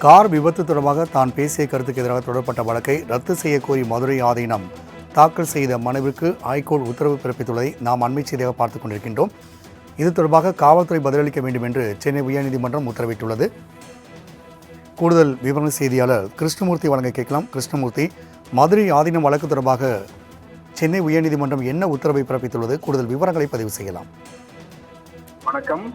Car விபத்து தொடர்பாக தான் பேசிய கருத்துக்கு எதிராக தொடரப்பட்ட வழக்கை ரத்து செய்ய கோரி மதுரை ஆதீனம் தாக்கல் செய்த மனுவிற்கு ஹைகோர்ட் உத்தரவு பிறப்பித்துள்ளதை நாம் அண்மை செய்தியாக பார்த்துக் கொண்டிருக்கின்றோம். இது தொடர்பாக காவல்துறை பதிலளிக்க வேண்டும் என்று சென்னை உயர்நீதிமன்றம் உத்தரவிட்டுள்ளது. கூடுதல் விவரண செய்தியாளர் கிருஷ்ணமூர்த்தி வழங்க கேட்கலாம். கிருஷ்ணமூர்த்தி, மதுரை ஆதீனம் வழக்கு தொடர்பாக சென்னை உயர்நீதிமன்றம் என்ன உத்தரவை பிறப்பித்துள்ளது? கூடுதல் விவரங்களை பதிவு செய்யலாம். வணக்கம்.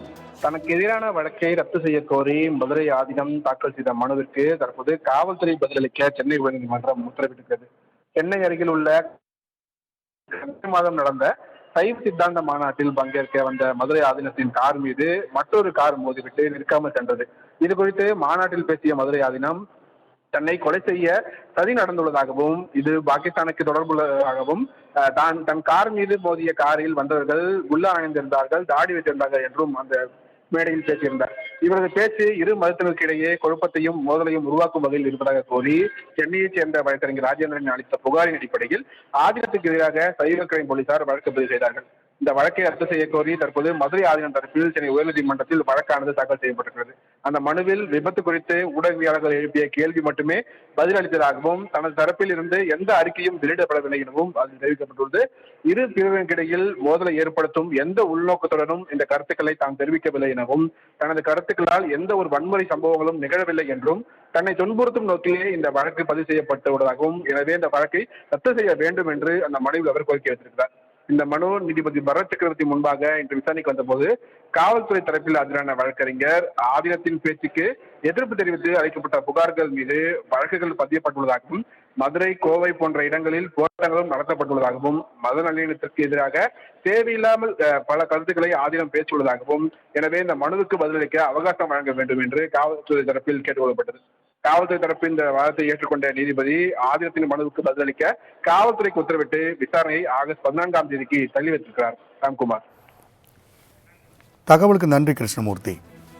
தனக்கு எதிரான வழக்கை ரத்து செய்ய கோரி மதுரை ஆதீனம் தாக்கல் செய்த மனுவிற்கு தற்போது காவல்துறை பதிலளிக்க சென்னை உயர்நீதிமன்றம் உத்தரவிட்டிருக்கிறது. சென்னை அருகில் உள்ள மாதம் நடந்த சைவ சித்தாந்த மாநாட்டில் பங்கேற்க வந்த மதுரை ஆதீனத்தின் கார் மீது மற்றொரு கார் மோதிவிட்டு நிற்காமல் சென்றது. இது குறித்து மாநாட்டில் பேசிய மதுரை ஆதீனம் தன்னை கொலை செய்ய சதி நடந்துள்ளதாகவும், இது பாகிஸ்தானுக்கு தொடர்புள்ளதாகவும், தன் கார் மீது மோதிய காரில் வந்தவர்கள் குல்லா அணிந்திருந்தார்கள், தாடி வைத்திருந்தார்கள் என்றும் அந்த மேடையில் பேசியிருந்தார். இவரது பேச்சு இரு மதத்தினருக்கு இடையே குழப்பத்தையும் மோதலையும் உருவாக்கும் வகையில் இருப்பதாக கூறி சென்னையைச் சேர்ந்த வழக்கறிஞர் ராஜேந்திரன் அளித்த புகாரின் அடிப்படையில் ஆதீனத்துக்கு எதிராக சைபர் கிரைம் போலீசார் வழக்கு பதிவு செய்தார்கள். இந்த வழக்கை ரத்து செய்ய கோரி தற்போது மதுரை ஆதீனம் தரப்பில் சென்னை உயர்நீதிமன்றத்தில் வழக்கானது தாக்கல் செய்யப்பட்டிருக்கிறது. அந்த மனுவில் விபத்து குறித்து ஊடகவியலாளர்கள் எழுப்பிய கேள்வி மட்டுமே பதிலளித்ததாகவும், தனது தரப்பில் இருந்து எந்த அறிக்கையும் வெளியிடப்படவில்லை எனவும் அதில் தெரிவிக்கப்பட்டுள்ளது. இரு பிரிவினருக்கிடையில் மோதலை ஏற்படுத்தும் எந்த உள்நோக்கத்துடனும் இந்த கருத்துக்களை தாம் தெரிவிக்கவில்லை எனவும், தனது கருத்துக்களால் எந்த ஒரு வன்முறை சம்பவங்களும் நிகழவில்லை என்றும், தன்னை துன்புறுத்தும் நோக்கிலே இந்த வழக்கு பதிவு செய்யப்பட்டுள்ளதாகவும், எனவே இந்த வழக்கை ரத்து செய்ய வேண்டும் என்று அந்த மனுவில் அவர் கோரிக்கை வைத்திருக்கிறார். இந்த மனு நீதிபதி பரத் சக்கரவர்த்தி முன்பாக இன்று விசாரணைக்கு வந்தபோது காவல்துறை தரப்பில் ஆஜரான வழக்கறிஞர் ஆதீனத்தின் பேச்சுக்கு எதிர்ப்பு தெரிவித்து அளிக்கப்பட்ட புகார்கள் மீது வழக்குகள் பதியப்பட்டுள்ளதாகவும், மதுரை, கோவை போன்ற இடங்களில் போராட்டங்களும் நடத்தப்பட்டுள்ளதாகவும், மத நல்லிணத்திற்கு எதிராக தேவையில்லாமல் பல கருத்துக்களை ஆதீனம் பேசியுள்ளதாகவும், எனவே இந்த மனுவுக்கு பதிலளிக்க அவகாசம் வழங்க வேண்டும் என்று காவல்துறை தரப்பில் கேட்டுக்கொள்ளப்பட்டது. காவல்துறை தரப்பு இந்த வாதத்தை ஏற்றுக்கொண்ட நீதிபதி ஆதீனத்தின் மனுவுக்கு பதிலளிக்க காவல்துறைக்கு உத்தரவிட்டு விசாரணையை ஆகஸ்ட் 14ஆம் தேதிக்கு தள்ளி வைத்திருக்கிறார். ராம்குமார். தகவலுக்கு நன்றி கிருஷ்ணமூர்த்தி.